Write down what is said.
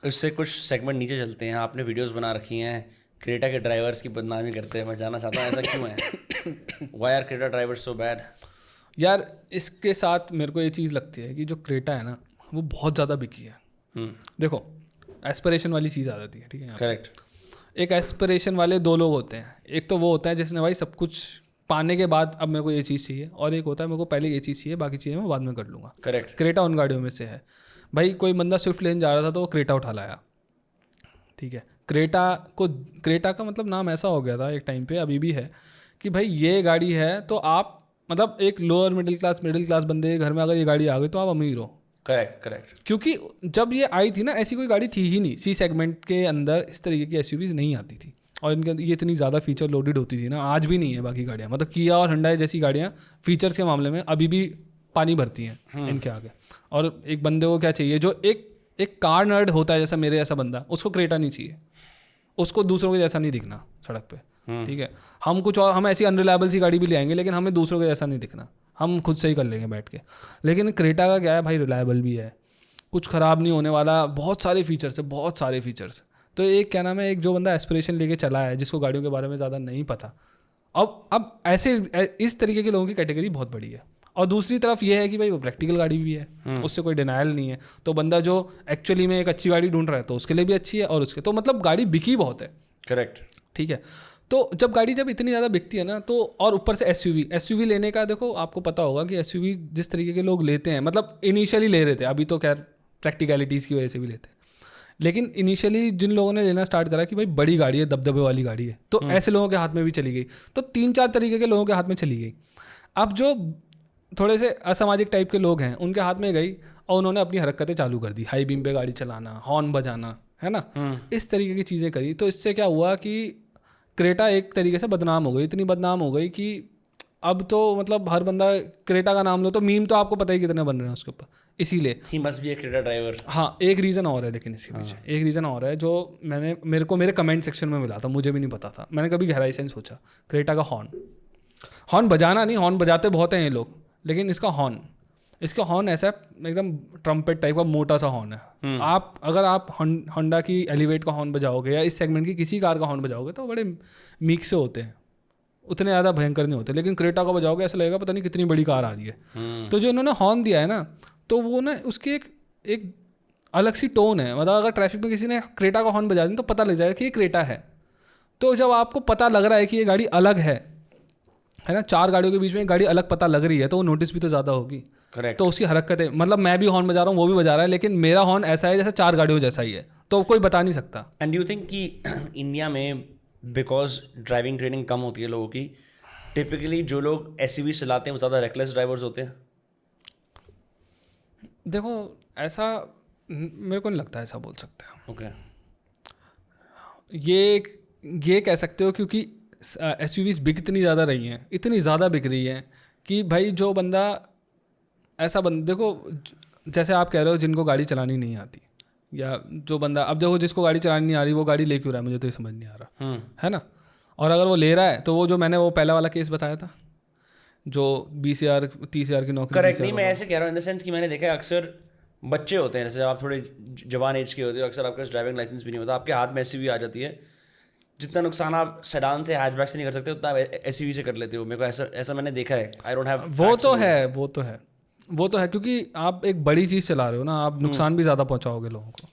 इससे कुछ सेगमेंट नीचे चलते हैं। आपने वीडियोस बना रखी हैं, क्रेटा के ड्राइवर्स की बदनामी करते हैं। मैं जानना चाहता हूँ ऐसा क्यों है? Why are Creta drivers so bad? यार इसके साथ मेरे को ये चीज़ लगती है कि जो क्रेटा है ना वो बहुत ज़्यादा बिकी है। देखो एस्पिरेशन वाली चीज़ आ जाती है, ठीक है। करेक्ट। एक एस्पिरेशन वाले दो लोग होते हैं, एक तो वो होता है जिसने भाई सब कुछ पाने के बाद अब मेरे को ये चीज़ चाहिए, और एक होता है मेरे को पहले ये चीज़ चाहिए, बाकी चीज़ें मैं बाद में कर लूँगा। करेक्ट। क्रेटा उन गाड़ियों में से है। भाई कोई बंदा स्विफ्ट लेन जा रहा था तो वो क्रेटा उठा लाया, ठीक है। क्रेटा का मतलब नाम ऐसा हो गया था एक टाइम पे, अभी भी है, कि भाई ये गाड़ी है तो आप मतलब एक लोअर मिडिल क्लास बंदे के घर में अगर ये गाड़ी आ गई तो आप अमीर हो। करेक्ट। करेक्ट। क्योंकि जब ये आई थी ना ऐसी कोई गाड़ी थी ही नहीं, सी सेगमेंट के अंदर इस तरीके की एसयूवीज नहीं आती थी, और इनके ये इतनी ज़्यादा फीचर लोडेड होती थी ना, आज भी नहीं है बाकी गाड़ियाँ। मतलब किया और हुंडई जैसी गाड़ियाँ फीचर्स के मामले में अभी भी पानी भरती हैं इनके आगे। और एक बंदे को क्या चाहिए, जो एक कार नर्ड होता है जैसा मेरे जैसा बंदा, उसको क्रेटा नहीं चाहिए, उसको दूसरों के जैसा नहीं दिखना सड़क पे, ठीक है। हम ऐसी अनरिलायबल सी गाड़ी भी ले आएंगे लेकिन हमें दूसरों के जैसा नहीं दिखना, हम खुद से ही कर लेंगे बैठ के। लेकिन क्रेटा का क्या है भाई, रिलायबल भी है, कुछ ख़राब नहीं होने वाला, बहुत सारे फीचर्स है, बहुत सारे फीचर्स। तो एक क्या नाम है, एक जो बंदा एस्पिरेशन लेके चला है, जिसको गाड़ियों के बारे में ज़्यादा नहीं पता, अब ऐसे इस तरीके के लोगों की कैटेगरी बहुत बड़ी है। और दूसरी तरफ ये है कि भाई वो प्रैक्टिकल गाड़ी भी है, उससे कोई डिनायल नहीं है। तो बंदा जो एक्चुअली में एक अच्छी गाड़ी ढूंढ रहा है तो उसके लिए भी अच्छी है, और उसके तो मतलब गाड़ी बिकी बहुत है। करेक्ट। ठीक है। तो जब इतनी ज़्यादा बिकती है ना, तो और ऊपर से एसयूवी लेने का, देखो आपको पता होगा कि एसयूवी जिस तरीके के लोग लेते हैं, मतलब इनिशियली ले रहे थे, अभी तो खैर प्रैक्टिकलिटीज़ की वजह से भी लेते हैं, लेकिन इनिशियली जिन लोगों ने लेना स्टार्ट करा कि भाई बड़ी गाड़ी है, दबदबे वाली गाड़ी है, तो ऐसे लोगों के हाथ में भी चली गई। तो 3-4 तरीके के लोगों के हाथ में चली गई। अब जो थोड़े से असामाजिक टाइप के लोग हैं उनके हाथ में गई, और उन्होंने अपनी हरकतें चालू कर दी, हाई बीम पे गाड़ी चलाना, हॉर्न बजाना, है ना, इस तरीके की चीज़ें करी। तो इससे क्या हुआ कि क्रेटा एक तरीके से बदनाम हो गई, इतनी बदनाम हो गई कि अब तो मतलब हर बंदा क्रेटा का नाम लो तो मीम तो आपको पता ही कितने बन रहे हैं उसके ऊपर। इसीलिए he must be A Creta driver. हाँ, एक रीज़न और है, लेकिन इसके पीछे एक रीज़न और है जो मेरे कमेंट सेक्शन में मिला था, मुझे भी नहीं पता था, मैंने कभी गहराई से नहीं सोचा। क्रेटा का हॉर्न बजाना नहीं, हॉर्न बजाते बहुत हैं ये लोग, लेकिन इसका हॉर्न ऐसा है एकदम ट्रम्पेट टाइप का मोटा सा हॉर्न है। अगर आप होंडा की एलिवेट का हॉर्न बजाओगे या इस सेगमेंट की किसी कार का हॉर्न बजाओगे तो बड़े मीक से होते हैं, उतने ज़्यादा भयंकर नहीं होते। लेकिन क्रेटा का बजाओगे ऐसा लगेगा पता नहीं कितनी बड़ी कार आ रही है। तो जो इन्होंने हॉर्न दिया है ना, तो वो ना उसकी एक अलग सी टोन है। मतलब अगर ट्रैफिक में किसी ने क्रेटा का हॉर्न बजा दिया तो पता लग जाएगा कि ये क्रेटा है। तो जब आपको पता लग रहा है कि ये गाड़ी अलग है ना, 4 गाड़ियों के बीच में एक गाड़ी अलग पता लग रही है, तो वो नोटिस भी तो ज़्यादा होगी। करेक्ट। तो उसकी हरकत है, मतलब मैं भी हॉर्न बजा रहा हूँ, वो भी बजा रहा है, लेकिन मेरा हॉर्न ऐसा है जैसे 4 गाड़ियों जैसा ही है, तो कोई बता नहीं सकता। एंड यू थिंक कि इंडिया में बिकॉज ड्राइविंग ट्रेनिंग कम होती है लोगों की, टिपिकली जो लोग एसयूवी चलाते हैं वो ज़्यादा रेकलेस ड्राइवर्स होते हैं? देखो ऐसा मेरे को नहीं लगता ऐसा बोल सकते हैं। ओके। ये कह सकते हो क्योंकि एसयूवीज बिक इतनी ज़्यादा रही हैं, इतनी ज़्यादा बिक रही हैं कि भाई जो बंदा देखो जैसे आप कह रहे हो जिनको गाड़ी चलानी नहीं आती, या जो बंदा, अब देखो जिसको गाड़ी चलानी नहीं आ रही वो गाड़ी ले क्यों रहा है, मुझे तो ये समझ नहीं आ रहा, है ना। और अगर वो ले रहा है तो वो जो मैंने वो पहला वाला केस बताया था, जो 20,000 30,000 की नौकरी। करेक्ट। नहीं, मैं ऐसे कह रहा हूँ इन द सेंस कि मैंने देखा है अक्सर बच्चे होते हैं, जैसे आप थोड़े जवान एज के होते हो, अक्सर आपके पास ड्राइविंग लाइसेंस भी नहीं होता, आपके हाथ में एसयूवी आ जाती है, जितना नुकसान आप सेडान से हैचबैक से नहीं कर सकते उतना आप एसयूवी से कर लेते हो। मेरे को ऐसा मैंने देखा है। I don't have. वो तो है क्योंकि आप एक बड़ी चीज़ चला रहे हो ना, आप नुकसान भी ज़्यादा पहुंचाओगे लोगों को।